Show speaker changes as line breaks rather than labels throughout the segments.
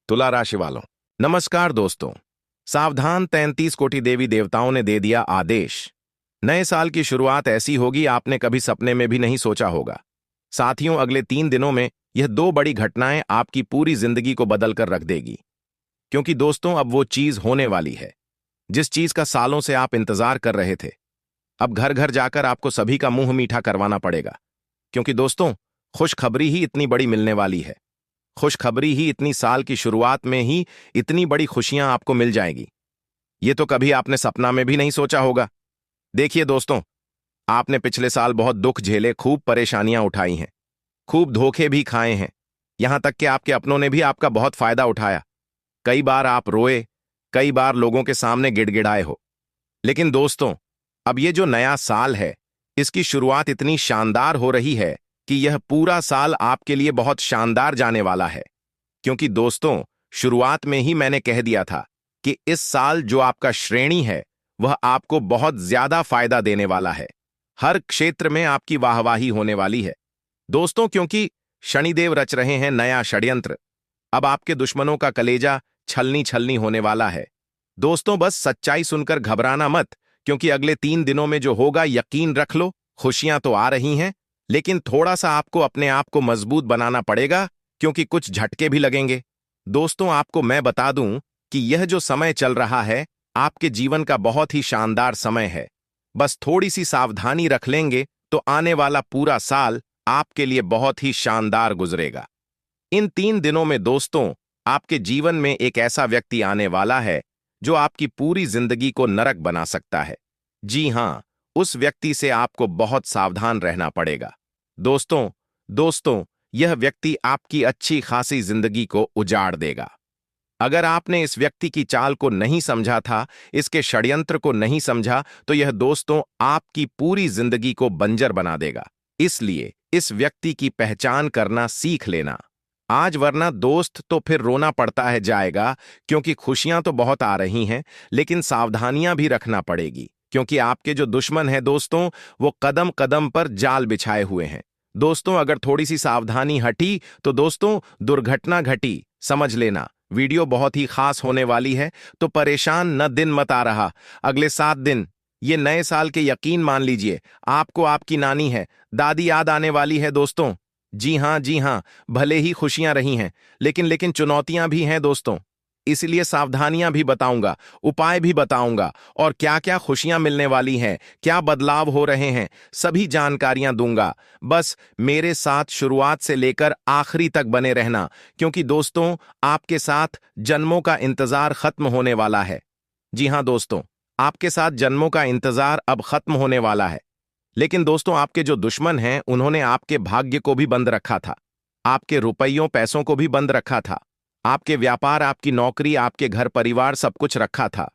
तुला राशि वालों, नमस्कार दोस्तों। सावधान, 33 कोटि देवी देवताओं ने दे दिया आदेश। नए साल की शुरुआत ऐसी होगी आपने कभी सपने में भी नहीं सोचा होगा। साथियों, अगले 3 दिनों में यह दो बड़ी घटनाएं आपकी पूरी जिंदगी को बदल कर रख देगी। क्योंकि दोस्तों, अब वो चीज होने वाली है जिस चीज का सालों से आप इंतजार कर रहे थे। अब घर घर जाकर आपको सभी का मुंह मीठा करवाना पड़ेगा। क्योंकि दोस्तों, खुशखबरी ही इतनी बड़ी मिलने वाली है। खुशखबरी ही इतनी साल की शुरुआत में ही इतनी बड़ी खुशियां आपको मिल जाएगी। ये तो कभी आपने सपना में भी नहीं सोचा होगा। देखिए दोस्तों, आपने पिछले साल बहुत दुख झेले, खूब परेशानियां उठाई हैं, खूब धोखे भी खाए हैं। यहां तक कि आपके अपनों ने भी आपका बहुत फायदा उठाया। कई बार आप रोए, कई बार लोगों के सामने गिड़गिड़ाए हो। लेकिन दोस्तों, अब ये जो नया साल है, इसकी शुरुआत इतनी शानदार हो रही है कि यह पूरा साल आपके लिए बहुत शानदार जाने वाला है। क्योंकि दोस्तों, शुरुआत में ही मैंने कह दिया था कि इस साल जो आपका श्रेणी है वह आपको बहुत ज्यादा फायदा देने वाला है। हर क्षेत्र में आपकी वाहवाही होने वाली है दोस्तों, क्योंकि शनिदेव रच रहे हैं नया षड्यंत्र। अब आपके दुश्मनों का कलेजा छलनी छलनी होने वाला है। दोस्तों, बस सच्चाई सुनकर घबराना मत, क्योंकि अगले 3 दिनों में जो होगा, यकीन रख लो, खुशियां तो आ रही हैं, लेकिन थोड़ा सा आपको अपने आप को मजबूत बनाना पड़ेगा, क्योंकि कुछ झटके भी लगेंगे। दोस्तों, आपको मैं बता दूं कि यह जो समय चल रहा है, आपके जीवन का बहुत ही शानदार समय है। बस थोड़ी सी सावधानी रख लेंगे तो आने वाला पूरा साल आपके लिए बहुत ही शानदार गुजरेगा। इन 3 दिनों में दोस्तों, आपके जीवन में एक ऐसा व्यक्ति आने वाला है जो आपकी पूरी जिंदगी को नरक बना सकता है। जी हां, उस व्यक्ति से आपको बहुत सावधान रहना पड़ेगा। दोस्तों दोस्तों यह व्यक्ति आपकी अच्छी खासी जिंदगी को उजाड़ देगा। अगर आपने इस व्यक्ति की चाल को नहीं समझा था, इसके षड्यंत्र को नहीं समझा, तो यह दोस्तों आपकी पूरी जिंदगी को बंजर बना देगा। इसलिए इस व्यक्ति की पहचान करना सीख लेना आज, वरना दोस्त तो फिर रोना पड़ता है जाएगा। क्योंकि खुशियां तो बहुत आ रही हैं, लेकिन सावधानियां भी रखना पड़ेगी। क्योंकि आपके जो दुश्मन हैं दोस्तों, वो कदम कदम पर जाल बिछाए हुए हैं। दोस्तों, अगर थोड़ी सी सावधानी हटी तो दोस्तों दुर्घटना घटी, समझ लेना। वीडियो बहुत ही खास होने वाली है, तो परेशान न दिन मत आ रहा। अगले 7 दिन ये नए साल के, यकीन मान लीजिए, आपको आपकी नानी है, दादी याद आने वाली है दोस्तों। जी हां, जी हां, भले ही खुशियां रही हैं, लेकिन चुनौतियां भी हैं दोस्तों। इसलिए सावधानियां भी बताऊंगा, उपाय भी बताऊंगा, और क्या क्या खुशियां मिलने वाली हैं, क्या बदलाव हो रहे हैं, सभी जानकारियां दूंगा। बस मेरे साथ शुरुआत से लेकर आखिरी तक बने रहना, क्योंकि दोस्तों आपके साथ जन्मों का इंतजार खत्म होने वाला है। जी हां दोस्तों, आपके साथ जन्मों का इंतजार अब खत्म होने वाला है। लेकिन दोस्तों, आपके जो दुश्मन हैं, उन्होंने आपके भाग्य को भी बंद रखा था, आपके रुपयों पैसों को भी बंद रखा था, आपके व्यापार, आपकी नौकरी, आपके घर परिवार, सब कुछ रखा था।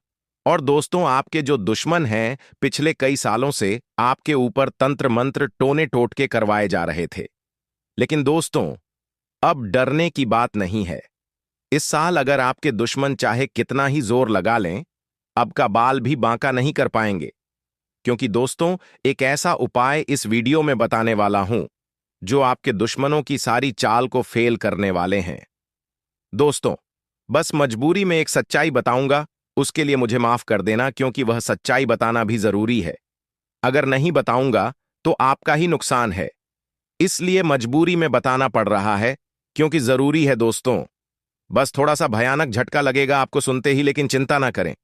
और दोस्तों, आपके जो दुश्मन हैं, पिछले कई सालों से आपके ऊपर तंत्र मंत्र, टोने टोटके करवाए जा रहे थे। लेकिन दोस्तों, अब डरने की बात नहीं है। इस साल अगर आपके दुश्मन चाहे कितना ही जोर लगा लें, अब का बाल भी बांका नहीं कर पाएंगे। क्योंकि दोस्तों, एक ऐसा उपाय इस वीडियो में बताने वाला हूं जो आपके दुश्मनों की सारी चाल को फेल करने वाले हैं। दोस्तों, बस मजबूरी में एक सच्चाई बताऊंगा, उसके लिए मुझे माफ कर देना, क्योंकि वह सच्चाई बताना भी जरूरी है। अगर नहीं बताऊंगा तो आपका ही नुकसान है। इसलिए मजबूरी में बताना पड़ रहा है, क्योंकि जरूरी है दोस्तों। बस थोड़ा सा भयानक झटका लगेगा आपको सुनते ही, लेकिन चिंता ना करें।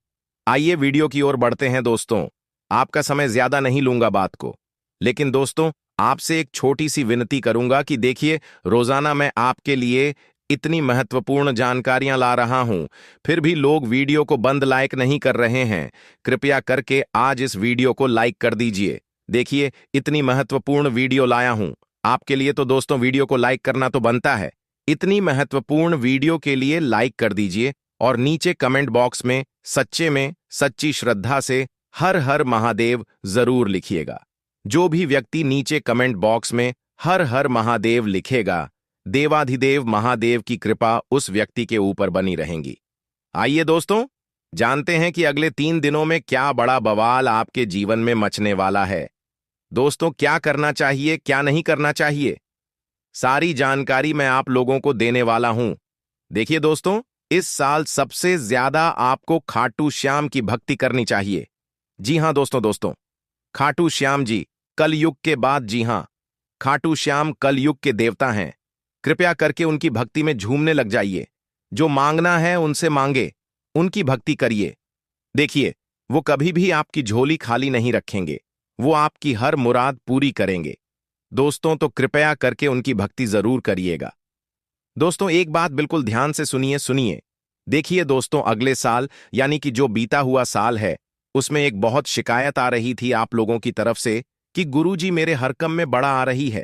आइए वीडियो की ओर बढ़ते हैं दोस्तों। आपका समय ज्यादा नहीं लूंगा बात को, लेकिन दोस्तों आपसे एक छोटी सी विनती करूंगा कि देखिए, रोजाना मैं आपके लिए इतनी महत्वपूर्ण जानकारियां ला रहा हूं, फिर भी लोग वीडियो को बंद लाइक नहीं कर रहे हैं। कृपया करके आज इस वीडियो को लाइक कर दीजिए। देखिए, इतनी महत्वपूर्ण वीडियो लाया हूं आपके लिए, तो दोस्तों वीडियो को लाइक करना तो बनता है। इतनी महत्वपूर्ण वीडियो के लिए लाइक कर दीजिए, और नीचे कमेंट बॉक्स में सच्चे में सच्ची श्रद्धा से हर हर महादेव जरूर लिखिएगा। जो भी व्यक्ति नीचे कमेंट बॉक्स में हर हर महादेव लिखेगा, देवाधिदेव महादेव की कृपा उस व्यक्ति के ऊपर बनी रहेंगी। आइए दोस्तों, जानते हैं कि अगले 3 दिनों में क्या बड़ा बवाल आपके जीवन में मचने वाला है। दोस्तों, क्या करना चाहिए, क्या नहीं करना चाहिए, सारी जानकारी मैं आप लोगों को देने वाला हूं। देखिए दोस्तों, इस साल सबसे ज्यादा आपको खाटू श्याम की भक्ति करनी चाहिए। जी हां दोस्तों, खाटू श्याम जी कलयुग के बाद, जी हां, खाटू श्याम कलयुग के देवता हैं। कृपया करके उनकी भक्ति में झूमने लग जाइए। जो मांगना है उनसे मांगे, उनकी भक्ति करिए। देखिए, वो कभी भी आपकी झोली खाली नहीं रखेंगे, वो आपकी हर मुराद पूरी करेंगे। दोस्तों, तो कृपया करके उनकी भक्ति जरूर करिएगा। दोस्तों, एक बात बिल्कुल ध्यान से सुनिए। देखिए दोस्तों, अगले साल यानी कि जो बीता हुआ साल है, उसमें एक बहुत शिकायत आ रही थी आप लोगों की तरफ से कि गुरुजी मेरे हर काम में बड़ा आ रही है।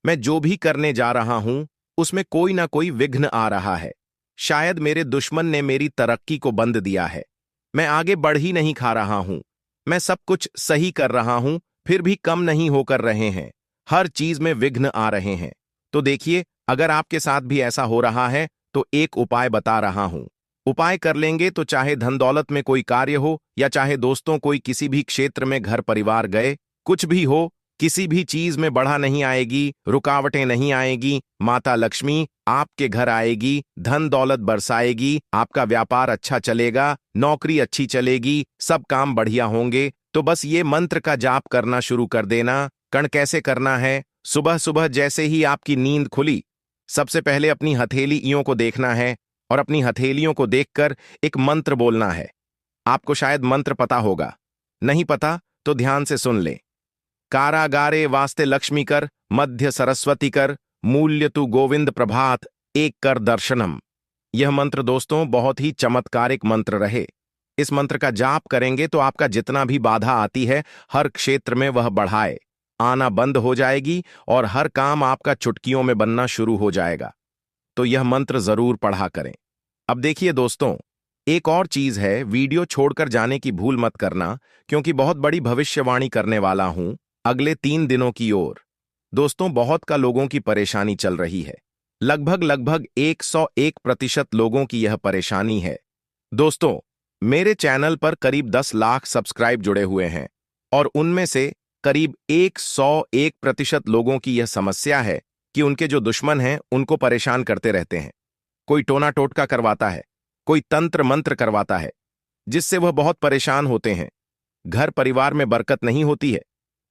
मैं जो भी करने जा रहा हूं उसमें कोई ना कोई विघ्न आ रहा है। शायद मेरे दुश्मन ने मेरी तरक्की को बंद दिया है। मैं आगे बढ़ ही नहीं खा रहा हूं। मैं सब कुछ सही कर रहा हूं, फिर भी कम नहीं होकर रहे हैं। हर चीज में विघ्न आ रहे हैं। तो देखिए, अगर आपके साथ भी ऐसा हो रहा है तो एक उपाय बता रहा हूं। उपाय कर लेंगे तो चाहे धन दौलत में कोई कार्य हो या चाहे दोस्तों कोई किसी भी क्षेत्र में घर परिवार गए, कुछ भी हो, किसी भी चीज में बढ़ा नहीं आएगी, रुकावटें नहीं आएगी। माता लक्ष्मी आपके घर आएगी, धन दौलत बरसाएगी, आपका व्यापार अच्छा चलेगा, नौकरी अच्छी चलेगी, सब काम बढ़िया होंगे। तो बस ये मंत्र का जाप करना शुरू कर देना। कण कैसे करना है? सुबह सुबह जैसे ही आपकी नींद खुली, सबसे पहले अपनी हथेलियों को देखना है और अपनी हथेलियों को देखकर एक मंत्र बोलना है। आपको शायद मंत्र पता होगा, नहीं पता तो ध्यान से सुन ले। कारागारे वास्ते लक्ष्मी कर, मध्य सरस्वती कर, मूल्य तु गोविंद प्रभात, एक कर दर्शनम। यह मंत्र दोस्तों बहुत ही चमत्कारिक मंत्र रहे। इस मंत्र का जाप करेंगे तो आपका जितना भी बाधा आती है हर क्षेत्र में वह बढ़ाए आना बंद हो जाएगी और हर काम आपका चुटकियों में बनना शुरू हो जाएगा। तो यह मंत्र जरूर पढ़ा करें। अब देखिए दोस्तों, एक और चीज है, वीडियो छोड़कर जाने की भूल मत करना, क्योंकि बहुत बड़ी भविष्यवाणी करने वाला हूं अगले 3 दिनों की ओर। दोस्तों, बहुत का लोगों की परेशानी चल रही है। लगभग 101% लोगों की यह परेशानी है। दोस्तों, मेरे चैनल पर करीब 10 लाख सब्सक्राइब जुड़े हुए हैं और उनमें से करीब 101% लोगों की यह समस्या है कि उनके जो दुश्मन हैं उनको परेशान करते रहते हैं। कोई टोना टोटका करवाता है, कोई तंत्र मंत्र करवाता है, जिससे वह बहुत परेशान होते हैं। घर परिवार में बरकत नहीं होती है,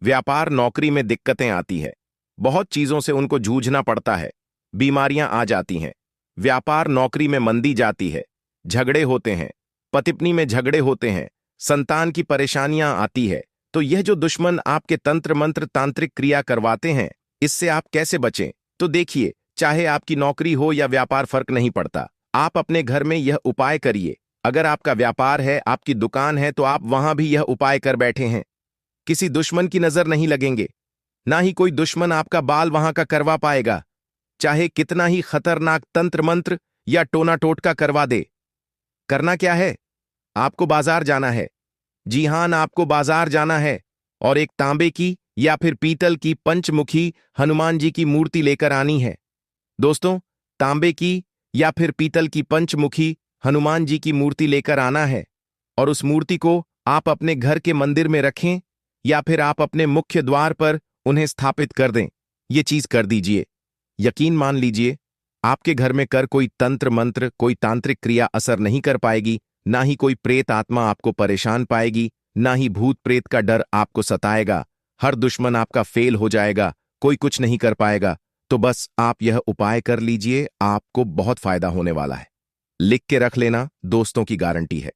व्यापार नौकरी में दिक्कतें आती है, बहुत चीजों से उनको जूझना पड़ता है, बीमारियां आ जाती हैं, व्यापार नौकरी में मंदी जाती है, झगड़े होते हैं, पति-पत्नी में झगड़े होते हैं, संतान की परेशानियां आती है। तो यह जो दुश्मन आपके तंत्र मंत्र तांत्रिक क्रिया करवाते हैं, इससे आप कैसे बचें? तो देखिए, चाहे आपकी नौकरी हो या व्यापार, फर्क नहीं पड़ता। आप अपने घर में यह उपाय करिए। अगर आपका व्यापार है, आपकी दुकान है, तो आप वहां भी यह उपाय कर बैठे हैं। किसी दुश्मन की नजर नहीं लगेंगे, ना ही कोई दुश्मन आपका बाल वहां का करवा पाएगा, चाहे कितना ही खतरनाक तंत्र मंत्र या टोना टोटका करवा दे। करना क्या है? आपको बाजार जाना है। जी हां, आपको बाजार जाना है और एक तांबे की या फिर पीतल की पंचमुखी हनुमान जी की मूर्ति लेकर आनी है। दोस्तों, तांबे की या फिर पीतल की पंचमुखी हनुमान जी की मूर्ति लेकर आना है और उस मूर्ति को आप अपने घर के मंदिर में रखें या फिर आप अपने मुख्य द्वार पर उन्हें स्थापित कर दें। ये चीज कर दीजिए। यकीन मान लीजिए, आपके घर में कर कोई तंत्र मंत्र, कोई तांत्रिक क्रिया असर नहीं कर पाएगी, ना ही कोई प्रेत आत्मा आपको परेशान पाएगी, ना ही भूत प्रेत का डर आपको सताएगा। हर दुश्मन आपका फेल हो जाएगा, कोई कुछ नहीं कर पाएगा। तो बस आप यह उपाय कर लीजिए, आपको बहुत फायदा होने वाला है। लिख के रख लेना, दोस्तों की गारंटी है।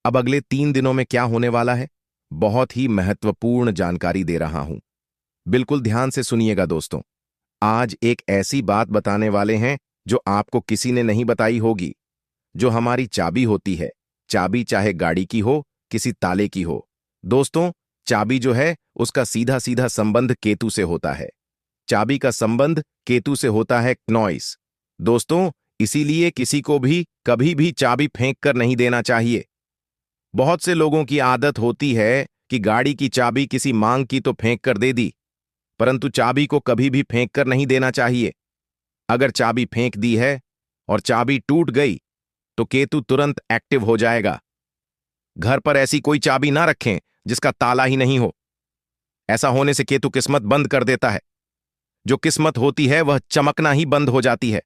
अब अगले 3 दिनों में क्या होने वाला है, बहुत ही महत्वपूर्ण जानकारी दे रहा हूं। बिल्कुल ध्यान से सुनिएगा दोस्तों। आज एक ऐसी बात बताने वाले हैं जो आपको किसी ने नहीं बताई होगी। जो हमारी चाबी होती है, चाबी चाहे गाड़ी की हो, किसी ताले की हो, दोस्तों, चाबी जो है उसका सीधा सीधा संबंध केतु से होता है। चाबी का संबंध केतु से होता है क्नॉइस। दोस्तों, इसीलिए किसी को भी कभी भी चाबी फेंक कर नहीं देना चाहिए। बहुत से लोगों की आदत होती है कि गाड़ी की चाबी किसी मांग की तो फेंक कर दे दी, परंतु चाबी को कभी भी फेंक कर नहीं देना चाहिए। अगर चाबी फेंक दी है और चाबी टूट गई तो केतु तुरंत एक्टिव हो जाएगा। घर पर ऐसी कोई चाबी ना रखें जिसका ताला ही नहीं हो। ऐसा होने से केतु किस्मत बंद कर देता है। जो किस्मत होती है वह चमकना ही बंद हो जाती है।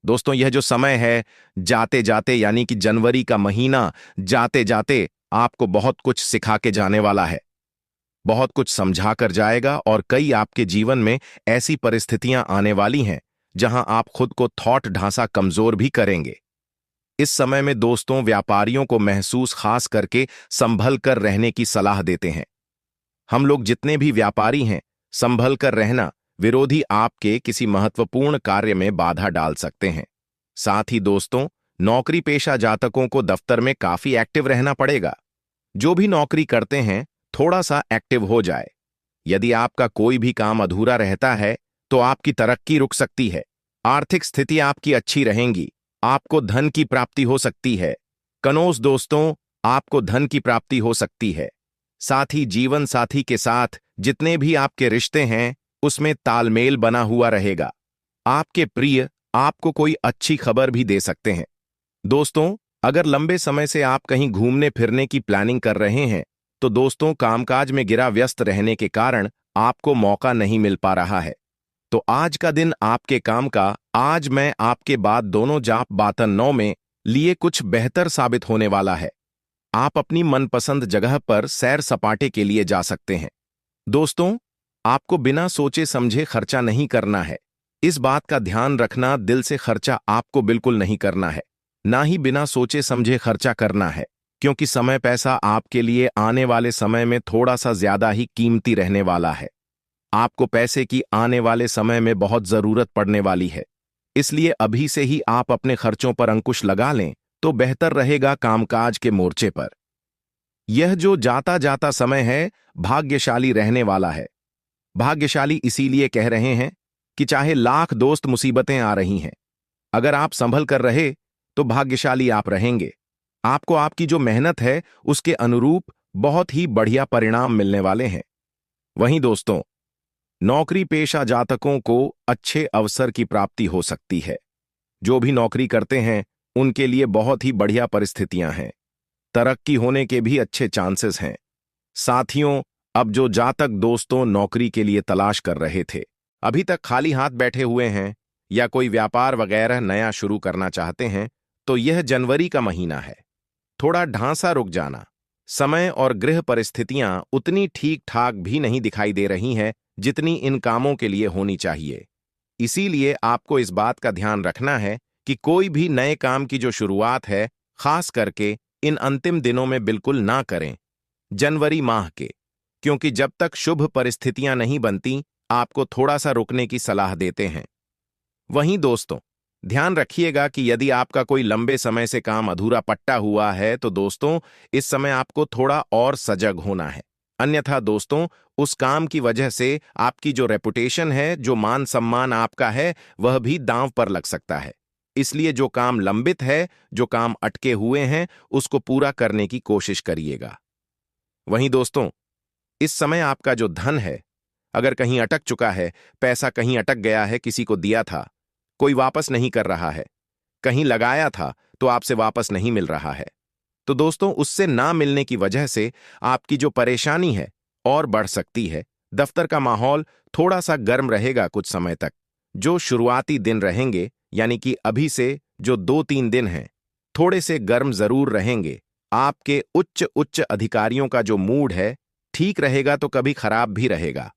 दोस्तों, यह जो समय है जाते जाते यानी कि जनवरी का महीना जाते जाते आपको बहुत कुछ सिखा के जाने वाला है, बहुत कुछ समझा कर जाएगा और कई आपके जीवन में ऐसी परिस्थितियां आने वाली हैं जहां आप खुद को थॉट ढांचा कमजोर भी करेंगे। इस समय में दोस्तों व्यापारियों को महसूस खास करके संभल कर रहने की सलाह देते हैं। हम लोग जितने भी व्यापारी हैं, संभल कर रहना, विरोधी आपके किसी महत्वपूर्ण कार्य में बाधा डाल सकते हैं। साथ ही दोस्तों, नौकरी पेशा जातकों को दफ्तर में काफी एक्टिव रहना पड़ेगा। जो भी नौकरी करते हैं थोड़ा सा एक्टिव हो जाए। यदि आपका कोई भी काम अधूरा रहता है तो आपकी तरक्की रुक सकती है। आर्थिक स्थिति आपकी अच्छी रहेंगी, आपको धन की प्राप्ति हो सकती है। कनोज दोस्तों, आपको धन की प्राप्ति हो सकती है। साथ ही जीवन साथी के साथ जितने भी आपके रिश्ते हैं उसमें तालमेल बना हुआ रहेगा। आपके प्रिय आपको कोई अच्छी खबर भी दे सकते हैं। दोस्तों, अगर लंबे समय से आप कहीं घूमने फिरने की प्लानिंग कर रहे हैं तो दोस्तों कामकाज में गिरा व्यस्त रहने के कारण आपको मौका नहीं मिल पा रहा है। तो आज का दिन आपके काम का, आज मैं आपके बाद दोनों जाप बातन 9 में लिए कुछ बेहतर साबित होने वाला है। आप अपनी मनपसंद जगह पर सैर सपाटे के लिए जा सकते हैं। दोस्तों, आपको बिना सोचे समझे खर्चा नहीं करना है। इस बात का ध्यान रखना, दिल से खर्चा आपको बिल्कुल नहीं करना है, ना ही बिना सोचे समझे खर्चा करना है, क्योंकि समय पैसा आपके लिए आने वाले समय में थोड़ा सा ज्यादा ही कीमती रहने वाला है। आपको पैसे की आने वाले समय में बहुत जरूरत पड़ने वाली है, इसलिए अभी से ही आप अपने खर्चों पर अंकुश लगा लें तो बेहतर रहेगा कामकाज के मोर्चे पर। यह जो जाता जाता समय है भाग्यशाली रहने वाला है। भाग्यशाली इसीलिए कह रहे हैं कि चाहे लाख दोस्त मुसीबतें आ रही हैं, अगर आप संभल कर रहे तो भाग्यशाली आप रहेंगे। आपको आपकी जो मेहनत है उसके अनुरूप बहुत ही बढ़िया परिणाम मिलने वाले हैं। वहीं दोस्तों, नौकरी पेशा जातकों को अच्छे अवसर की प्राप्ति हो सकती है। जो भी नौकरी करते हैं उनके लिए बहुत ही बढ़िया परिस्थितियां हैं। तरक्की होने के भी अच्छे चांसेस हैं। साथियों, अब जो जातक दोस्तों नौकरी के लिए तलाश कर रहे थे, अभी तक खाली हाथ बैठे हुए हैं या कोई व्यापार वगैरह नया शुरू करना चाहते हैं, तो यह जनवरी का महीना है। थोड़ा ढांसा रुक जाना। समय और गृह परिस्थितियां उतनी ठीक ठाक भी नहीं दिखाई दे रही हैं जितनी इन कामों के लिए होनी चाहिए। इसीलिए आपको इस बात का ध्यान रखना है कि कोई भी नए काम की जो शुरुआत है, खास करके इन अंतिम दिनों में बिल्कुल ना करें, जनवरी माह के, क्योंकि जब तक शुभ परिस्थितियां नहीं बनती आपको थोड़ा सा रुकने की सलाह देते हैं। वहीं दोस्तों, ध्यान रखिएगा कि यदि आपका कोई लंबे समय से काम अधूरा पट्टा हुआ है तो दोस्तों इस समय आपको थोड़ा और सजग होना है। अन्यथा दोस्तों, उस काम की वजह से आपकी जो रेपुटेशन है, जो मान सम्मान आपका है, वह भी दांव पर लग सकता है। इसलिए जो काम लंबित है, जो काम अटके हुए हैं, उसको पूरा करने की कोशिश करिएगा। वहीं दोस्तों, इस समय आपका जो धन है, अगर कहीं अटक चुका है, पैसा कहीं अटक गया है, किसी को दिया था, कोई वापस नहीं कर रहा है, कहीं लगाया था तो आपसे वापस नहीं मिल रहा है, तो दोस्तों उससे ना मिलने की वजह से आपकी जो परेशानी है और बढ़ सकती है। दफ्तर का माहौल थोड़ा सा गर्म रहेगा कुछ समय तक। जो शुरुआती दिन रहेंगे, यानी कि अभी से जो 2-3 दिन हैं, थोड़े से गर्म जरूर रहेंगे। आपके उच्च उच्च अधिकारियों का जो मूड है ठीक रहेगा तो कभी खराब भी रहेगा।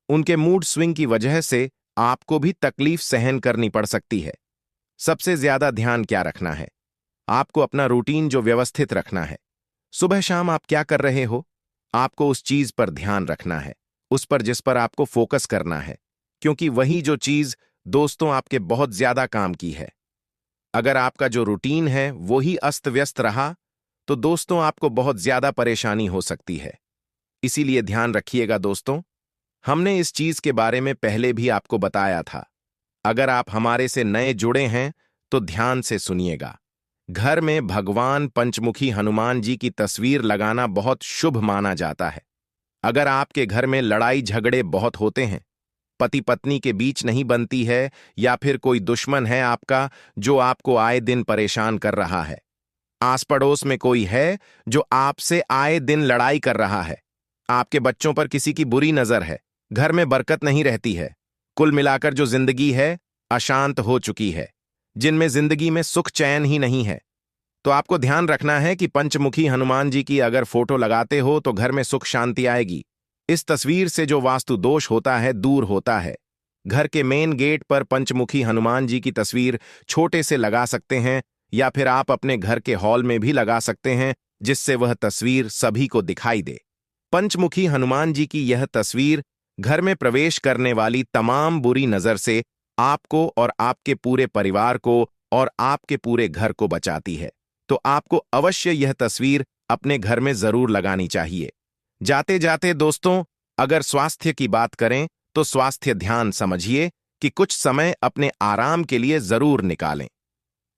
उनके मूड स्विंग की वजह से आपको भी तकलीफ सहन करनी पड़ सकती है। सबसे ज्यादा ध्यान क्या रखना है? आपको अपना रूटीन जो व्यवस्थित रखना है। सुबह शाम आप क्या कर रहे हो, आपको उस चीज पर ध्यान रखना है, उस पर जिस पर आपको फोकस करना है, क्योंकि वही जो चीज दोस्तों आपके बहुत ज्यादा काम की है। अगर आपका जो रूटीन है वो ही अस्त व्यस्त रहा तो दोस्तों आपको बहुत ज्यादा परेशानी हो सकती है। इसीलिए ध्यान रखिएगा दोस्तों। हमने इस चीज के बारे में पहले भी आपको बताया था। अगर आप हमारे से नए जुड़े हैं तो ध्यान से सुनिएगा। घर में भगवान पंचमुखी हनुमान जी की तस्वीर लगाना बहुत शुभ माना जाता है। अगर आपके घर में लड़ाई झगड़े बहुत होते हैं, पति पत्नी के बीच नहीं बनती है, या फिर कोई दुश्मन है आपका जो आपको आए दिन परेशान कर रहा है, आस पड़ोस में कोई है जो आपसे आए दिन लड़ाई कर रहा है, आपके बच्चों पर किसी की बुरी नजर है, घर में बरकत नहीं रहती है, कुल मिलाकर जो जिंदगी है अशांत हो चुकी है, जिनमें जिंदगी में सुख चैन ही नहीं है। तो आपको ध्यान रखना है कि पंचमुखी हनुमान जी की अगर फोटो लगाते हो तो घर में सुख शांति आएगी। इस तस्वीर से जो वास्तु दोष होता है दूर होता है। घर के मेन गेट पर पंचमुखी हनुमान जी की तस्वीर छोटे से लगा सकते हैं, या फिर आप अपने घर के हॉल में भी लगा सकते हैं, जिससे वह तस्वीर सभी को दिखाई दे। पंचमुखी हनुमान जी की यह तस्वीर घर में प्रवेश करने वाली तमाम बुरी नजर से आपको और आपके पूरे परिवार को और आपके पूरे घर को बचाती है। तो आपको अवश्य यह तस्वीर अपने घर में जरूर लगानी चाहिए। जाते जाते दोस्तों, अगर स्वास्थ्य की बात करें तो स्वास्थ्य ध्यान समझिए कि कुछ समय अपने आराम के लिए जरूर निकालें।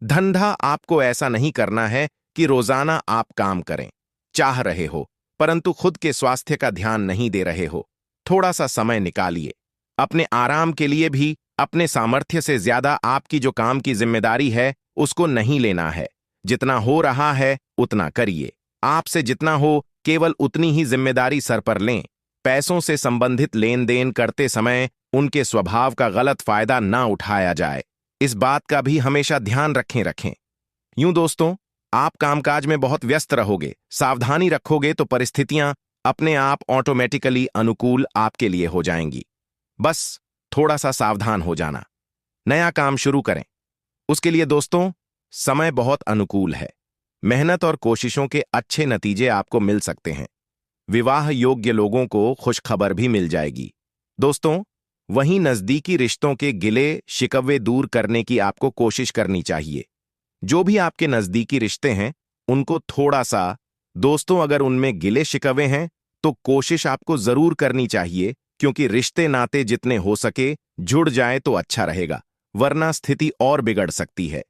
धंधा आपको ऐसा नहीं करना है कि रोजाना आप काम करें, चाह रहे हो, परंतु खुद के स्वास्थ्य का ध्यान नहीं दे रहे हो। थोड़ा सा समय निकालिए अपने आराम के लिए भी। अपने सामर्थ्य से ज्यादा आपकी जो काम की जिम्मेदारी है उसको नहीं लेना है। जितना हो रहा है उतना करिए। आपसे जितना हो केवल उतनी ही जिम्मेदारी सर पर लें। पैसों से संबंधित लेन देन करते समय उनके स्वभाव का गलत फायदा ना उठाया जाए, इस बात का भी हमेशा ध्यान रखें। यूं दोस्तों, आप कामकाज में बहुत व्यस्त रहोगे, सावधानी रखोगे तो परिस्थितियां अपने आप ऑटोमेटिकली अनुकूल आपके लिए हो जाएंगी। बस थोड़ा सा सावधान हो जाना। नया काम शुरू करें, उसके लिए दोस्तों समय बहुत अनुकूल है। मेहनत और कोशिशों के अच्छे नतीजे आपको मिल सकते हैं। विवाह योग्य लोगों को खुशखबर भी मिल जाएगी। दोस्तों, वहीं नजदीकी रिश्तों के गिले शिकवे दूर करने की आपको कोशिश करनी चाहिए। जो भी आपके नजदीकी रिश्ते हैं उनको थोड़ा सा, दोस्तों अगर उनमें गिले शिकवे हैं तो कोशिश आपको जरूर करनी चाहिए, क्योंकि रिश्ते नाते जितने हो सके जुड़ जाए तो अच्छा रहेगा, वरना स्थिति और बिगड़ सकती है।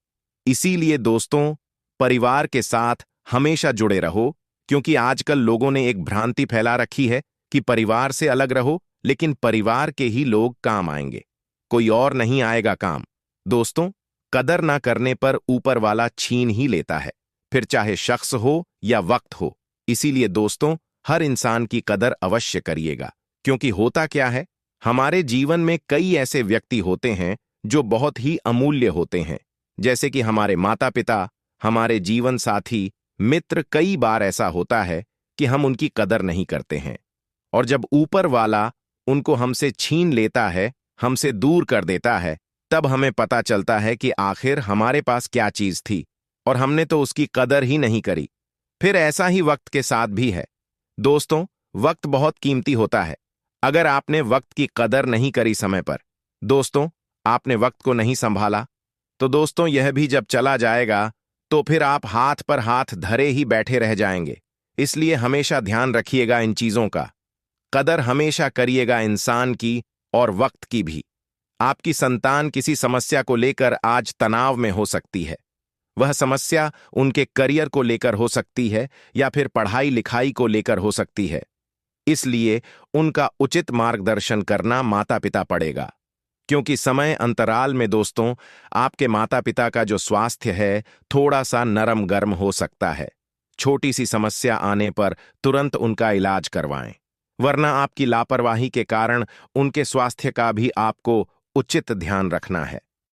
इसीलिए दोस्तों, परिवार के साथ हमेशा जुड़े रहो, क्योंकि आजकल लोगों ने एक भ्रांति फैला रखी है कि परिवार से अलग रहो, लेकिन परिवार के ही लोग काम आएंगे, कोई और नहीं आएगा काम। दोस्तों, कदर ना करने पर ऊपर वाला छीन ही लेता है, फिर चाहे शख्स हो या वक्त हो। इसीलिए दोस्तों, हर इंसान की कदर अवश्य करिएगा, क्योंकि होता क्या है, हमारे जीवन में कई ऐसे व्यक्ति होते हैं जो बहुत ही अमूल्य होते हैं, जैसे कि हमारे माता पिता, हमारे जीवन साथी, मित्र। कई बार ऐसा होता है कि हम उनकी कदर नहीं करते हैं, और जब ऊपर वाला उनको हमसे छीन लेता है, हमसे दूर कर देता है, तब हमें पता चलता है कि आखिर हमारे पास क्या चीज थी और हमने तो उसकी कदर ही नहीं करी। फिर ऐसा ही वक्त के साथ भी है। दोस्तों, वक्त बहुत कीमती होता है। अगर आपने वक्त की कदर नहीं करी समय पर, दोस्तों आपने वक्त को नहीं संभाला, तो दोस्तों यह भी जब चला जाएगा तो फिर आप हाथ पर हाथ धरे ही बैठे रह जाएंगे। इसलिए हमेशा ध्यान रखिएगा इन चीजों का। कदर हमेशा करिएगा इंसान की और वक्त की भी। आपकी संतान किसी समस्या को लेकर आज तनाव में हो सकती है। वह समस्या उनके करियर को लेकर हो सकती है या फिर पढ़ाई लिखाई को लेकर हो सकती है। इसलिए उनका उचित मार्गदर्शन करना माता पिता पड़ेगा, क्योंकि समय अंतराल में दोस्तों आपके माता पिता का जो स्वास्थ्य है थोड़ा सा नरम गर्म हो सकता है। छोटी सी समस्या आने पर तुरंत उनका इलाज करवाएं, वरना आपकी लापरवाही के कारण उनके स्वास्थ्य का भी आपको उचित ध्यान रखना है।